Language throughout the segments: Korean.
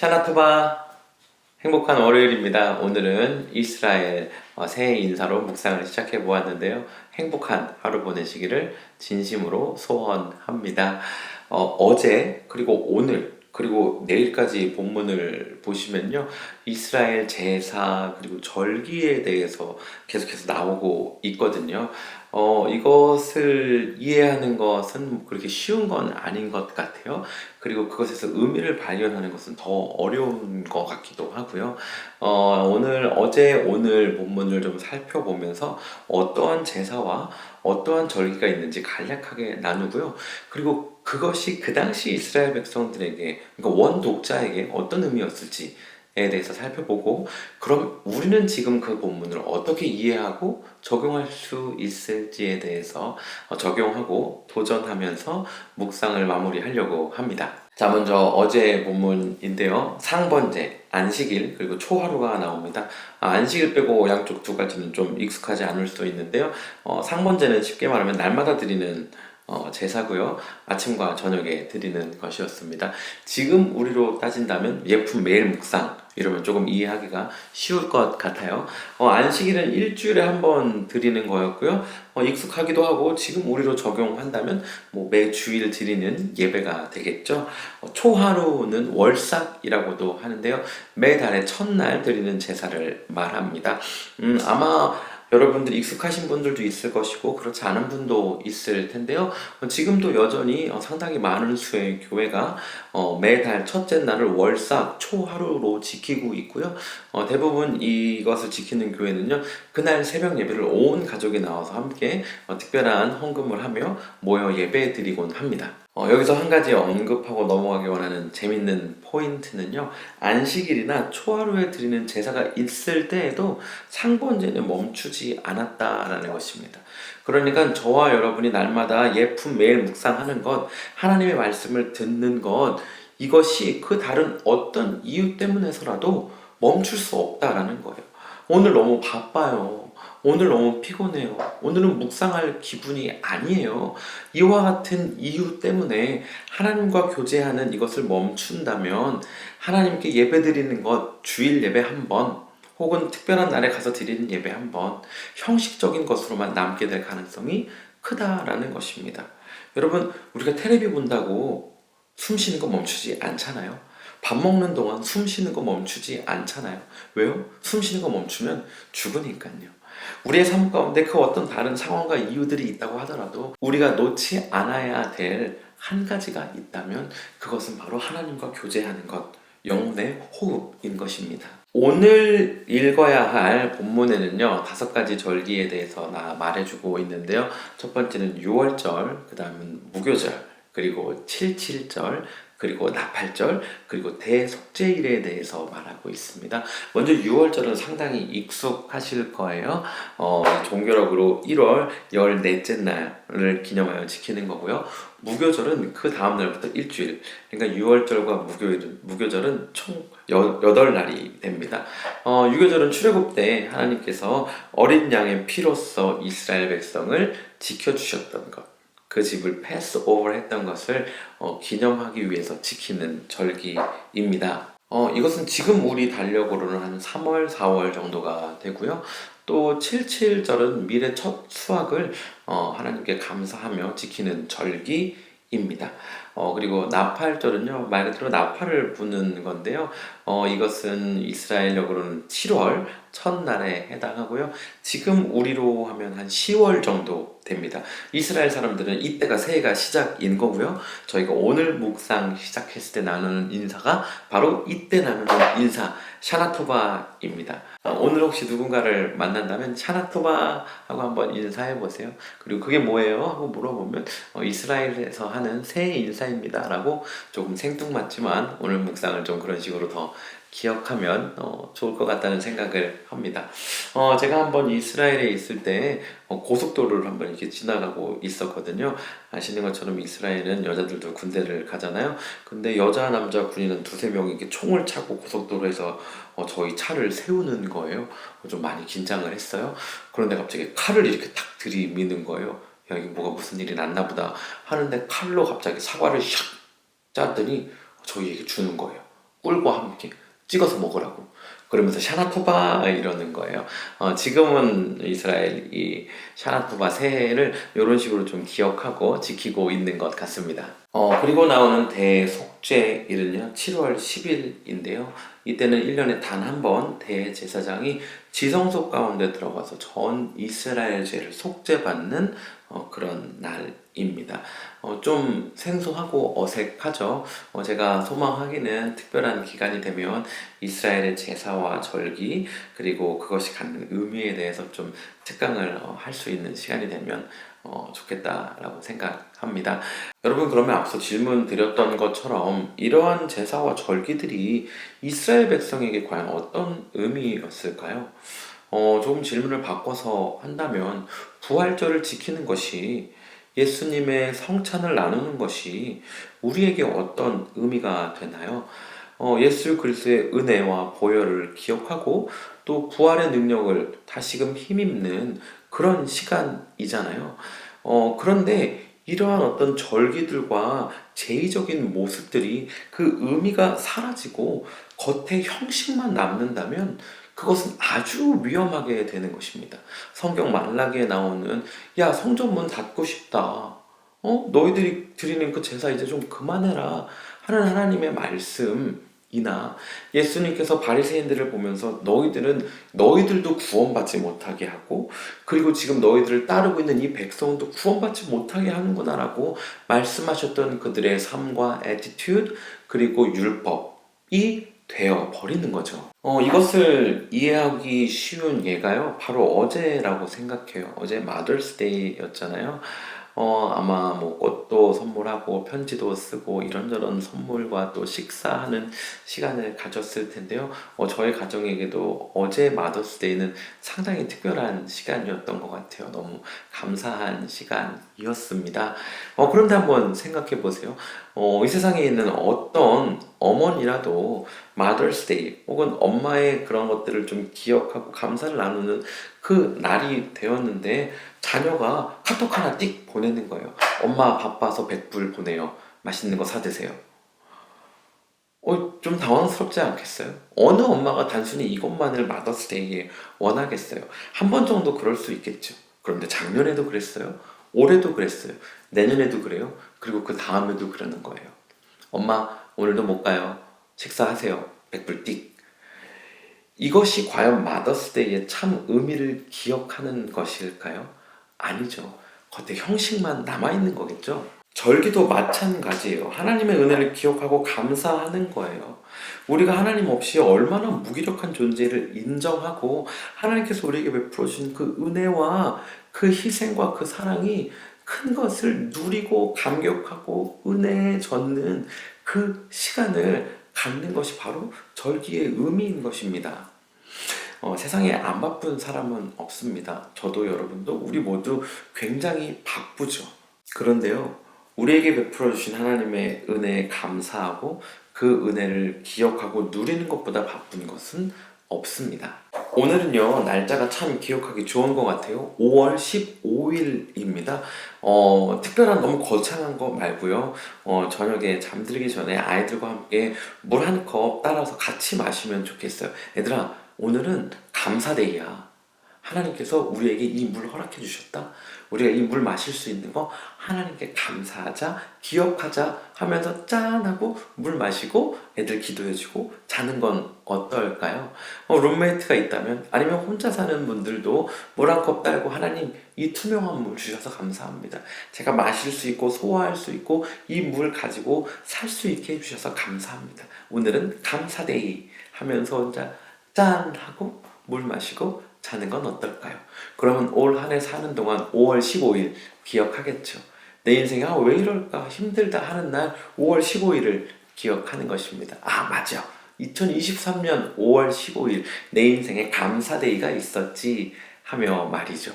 샤나토바 행복한 월요일입니다. 오늘은 이스라엘 새해 인사로 묵상을 시작해 보았는데요. 행복한 하루 보내시기를 진심으로 소원합니다. 어제 그리고 오늘 그리고 내일까지 본문을 보시면요. 이스라엘 제사 그리고 절기에 대해서 계속해서 나오고 있거든요. 이것을 이해하는 것은 그렇게 쉬운 건 아닌 것 같아요. 그리고 그것에서 의미를 발견하는 것은 더 어려운 것 같기도 하고요. 오늘 본문을 좀 살펴보면서 어떠한 제사와 어떠한 절기가 있는지 간략하게 나누고요. 그리고 그것이 그 당시 이스라엘 백성들에게, 그러니까 원독자에게 어떤 의미였을지에 대해서 살펴보고, 그럼 우리는 지금 그 본문을 어떻게 이해하고 적용할 수 있을지에 대해서 적용하고 도전하면서 묵상을 마무리하려고 합니다. 자, 먼저 어제 본문인데요. 상번제, 안식일, 그리고 초하루가 나옵니다. 안식일 빼고 양쪽 두 가지는 좀 익숙하지 않을 수도 있는데요. 상번제는 쉽게 말하면 날마다 드리는 제사고요. 아침과 저녁에 드리는 것이었습니다. 지금 우리로 따진다면 예품 매일 묵상 이러면 조금 이해하기가 쉬울 것 같아요. 안식일은 일주일에 한 번 드리는 거였고요. 익숙하기도 하고 지금 우리로 적용한다면 뭐 매주일 드리는 예배가 되겠죠. 초하루는 월삭이라고도 하는데요. 매달의 첫날 드리는 제사를 말합니다. 아마 여러분들 익숙하신 분들도 있을 것이고 그렇지 않은 분도 있을 텐데요. 지금도 여전히 상당히 많은 수의 교회가 매달 첫째 날을 월삭 초하루로 지키고 있고요. 대부분 이것을 지키는 교회는요. 그날 새벽 예배를 온 가족이 나와서 함께 특별한 헌금을 하며 모여 예배 드리곤 합니다. 여기서 한 가지 언급하고 넘어가기 원하는 재밌는 포인트는요. 안식일이나 초하루에 드리는 제사가 있을 때에도 상번제는 멈추지 않았다라는 것입니다. 그러니까 저와 여러분이 날마다 예품 매일 묵상하는 것, 하나님의 말씀을 듣는 것, 이것이 그 다른 어떤 이유 때문에서라도 멈출 수 없다라는 거예요. 오늘 너무 바빠요. 오늘 너무 피곤해요. 오늘은 묵상할 기분이 아니에요. 이와 같은 이유 때문에 하나님과 교제하는 이것을 멈춘다면 하나님께 예배 드리는 것, 주일 예배 한 번, 혹은 특별한 날에 가서 드리는 예배 한 번, 형식적인 것으로만 남게 될 가능성이 크다라는 것입니다. 여러분, 우리가 텔레비 본다고 숨 쉬는 거 멈추지 않잖아요. 밥 먹는 동안 숨 쉬는 거 멈추지 않잖아요. 왜요? 숨 쉬는 거 멈추면 죽으니까요. 우리의 삶 가운데 그 어떤 다른 상황과 이유들이 있다고 하더라도 우리가 놓지 않아야 될 한 가지가 있다면 그것은 바로 하나님과 교제하는 것, 영혼의 호흡인 것입니다. 오늘 읽어야 할 본문에는요, 5가지 절기에 대해서 말해주고 있는데요. 첫 번째는 6월절, 그 다음은 무교절, 그리고 77절, 그리고 나팔절, 그리고 대속죄일에 대해서 말하고 있습니다. 먼저 6월절은 상당히 익숙하실 거예요. 종교적으로 1월 14째 날을 기념하여 지키는 거고요. 무교절은 그 다음 날부터 일주일, 그러니까 6월절과 무교절은 총 8날이 됩니다. 유교절은 출애굽 때 하나님께서 어린 양의 피로써 이스라엘 백성을 지켜주셨던 것, 그 집을 패스오버 했던 것을 기념하기 위해서 지키는 절기입니다. 이것은 지금 우리 달력으로는 한 3월, 4월 정도가 되고요. 또 77절은 미래 첫 수확을 하나님께 감사하며 지키는 절기입니다. 그리고 나팔절은요, 말 그대로 나팔을 부는 건데요. 이것은 이스라엘력으로는 7월 첫날에 해당하고요. 지금 우리로 하면 한 10월 정도 됩니다. 이스라엘 사람들은 이때가 새해가 시작인 거고요. 저희가 오늘 묵상 시작했을 때 나누는 인사가 바로 이때 나누는 인사, 샤나토바입니다. 오늘 혹시 누군가를 만난다면 샤나토바 하고 한번 인사해 보세요. 그리고 그게 뭐예요? 하고 물어보면 이스라엘에서 하는 새해 인사입니다 라고 조금 생뚱맞지만 오늘 묵상을 좀 그런 식으로 더 기억하면 좋을 것 같다는 생각을 합니다. 제가 한번 이스라엘에 있을 때 고속도로를 한번 이렇게 지나가고 있었거든요. 아시는 것처럼 이스라엘은 여자들도 군대를 가잖아요. 근데 여자 남자 군인은 두세 명이 이렇게 총을 차고 고속도로에서 저희 차를 세우는 거예요. 좀 많이 긴장을 했어요. 그런데 갑자기 칼을 이렇게 탁 들이미는 거예요. 야, 이게 뭐가 무슨 일이 났나 보다 하는데 칼로 갑자기 사과를 샥 짰더니 저희에게 주는 거예요. 꿀과 함께 찍어서 먹으라고. 그러면서 샤나토바 이러는 거예요. 지금은 이스라엘이 샤나토바 새해를 이런 식으로 좀 기억하고 지키고 있는 것 같습니다. 그리고 나오는 대속죄일은요, 7월 10일인데요. 이때는 1년에 단 한 번 대제사장이 지성소 가운데 들어가서 전 이스라엘 죄를 속죄받는 그런 날입니다. 좀 생소하고 어색하죠. 제가 소망하기는 특별한 기간이 되면 이스라엘의 제사와 절기 그리고 그것이 갖는 의미에 대해서 좀 특강을 할 수 있는 시간이 되면 좋겠다라고 생각합니다. 여러분, 그러면 앞서 질문 드렸던 것처럼 이러한 제사와 절기들이 이스라엘 백성에게 과연 어떤 의미였을까요? 조금 질문을 바꿔서 한다면 부활절을 지키는 것이, 예수님의 성찬을 나누는 것이 우리에게 어떤 의미가 되나요? 예수 그리스도의 은혜와 보혈을 기억하고 또 부활의 능력을 다시금 힘입는 그런 시간이잖아요. 그런데 이러한 어떤 절기들과 제의적인 모습들이 그 의미가 사라지고 겉에 형식만 남는다면 그것은 아주 위험하게 되는 것입니다. 성경 말라기에 나오는 야, 성전 문 닫고 싶다. 너희들이 드리는 그 제사 이제 좀 그만해라 하는 하나님의 말씀이나, 예수님께서 바리새인들을 보면서 너희들도 구원받지 못하게 하고 그리고 지금 너희들을 따르고 있는 이 백성도 구원받지 못하게 하는구나라고 말씀하셨던 그들의 삶과 애티튜드 그리고 율법이 되어 버리는 거죠. 이것을 이해하기 쉬운 예가요, 바로 어제라고 생각해요. 어제 마더스 데이였잖아요. 아마 뭐 꽃도 선물하고 편지도 쓰고 이런저런 선물과 또 식사하는 시간을 가졌을 텐데요. 저희 가정에게도 어제 마더스데이는 상당히 특별한 시간이었던 것 같아요. 너무 감사한 시간이었습니다. 그런데 한번 생각해 보세요. 이 세상에 있는 어떤 어머니라도 마더스데이 혹은 엄마의 그런 것들을 좀 기억하고 감사를 나누는 그 날이 되었는데 자녀가 카톡 하나 띡 보내는 거예요. 엄마 바빠서 100불 보내요. 맛있는 거 사드세요. 좀 당황스럽지 않겠어요? 어느 엄마가 단순히 이것만을 마더스데이에 원하겠어요? 한 번 정도 그럴 수 있겠죠. 그런데 작년에도 그랬어요. 올해도 그랬어요. 내년에도 그래요. 그리고 그 다음에도 그러는 거예요. 엄마, 오늘도 못 가요. 식사하세요. 100불 띡. 이것이 과연 마더스데이의 참 의미를 기억하는 것일까요? 아니죠. 겉에 형식만 남아있는 거겠죠? 절기도 마찬가지예요. 하나님의 은혜를 기억하고 감사하는 거예요. 우리가 하나님 없이 얼마나 무기력한 존재를 인정하고 하나님께서 우리에게 베풀어 주신 그 은혜와 그 희생과 그 사랑이 큰 것을 누리고 감격하고 은혜에 젖는 그 시간을 갖는 것이 바로 절기의 의미인 것입니다. 세상에 안 바쁜 사람은 없습니다. 저도 여러분도 우리 모두 굉장히 바쁘죠. 그런데요, 우리에게 베풀어 주신 하나님의 은혜에 감사하고 그 은혜를 기억하고 누리는 것보다 바쁜 것은 없습니다. 오늘은요, 날짜가 참 기억하기 좋은 것 같아요. 5월 15일입니다. 특별한 너무 거창한 거 말고요. 저녁에 잠들기 전에 아이들과 함께 물 한 컵 따라서 같이 마시면 좋겠어요. 얘들아, 오늘은 감사데이야. 하나님께서 우리에게 이 물 허락해 주셨다. 우리가 이 물 마실 수 있는 거 하나님께 감사하자, 기억하자 하면서 짠 하고 물 마시고 애들 기도해주고 자는 건 어떨까요? 룸메이트가 있다면, 아니면 혼자 사는 분들도 물 한 컵 따르고 하나님, 이 투명한 물 주셔서 감사합니다. 제가 마실 수 있고 소화할 수 있고 이 물 가지고 살 수 있게 해주셔서 감사합니다. 오늘은 감사데이 하면서 혼자 짠 하고 물 마시고 자는 건 어떨까요? 그러면 올 한 해 사는 동안 5월 15일 기억하겠죠. 내 인생이 왜 이럴까 힘들다 하는 날 5월 15일을 기억하는 것입니다. 맞아. 2023년 5월 15일 내 인생에 감사데이가 있었지 하며 말이죠.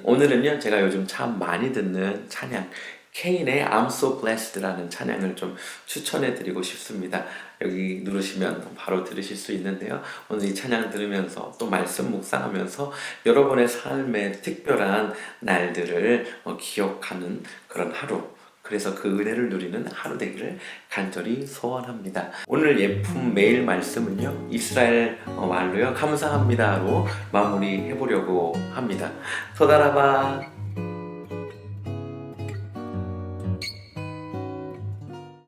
오늘은요, 제가 요즘 참 많이 듣는 찬양, 케인의 I'm So Blessed라는 찬양을 좀 추천해 드리고 싶습니다. 여기 누르시면 바로 들으실 수 있는데요. 오늘 이 찬양 들으면서 또 말씀 묵상하면서 여러분의 삶의 특별한 날들을 기억하는 그런 하루, 그래서 그 은혜를 누리는 하루 되기를 간절히 소원합니다. 오늘 예품 메일 말씀은요, 이스라엘 말로요, 감사합니다로 마무리해 보려고 합니다. 토다라바.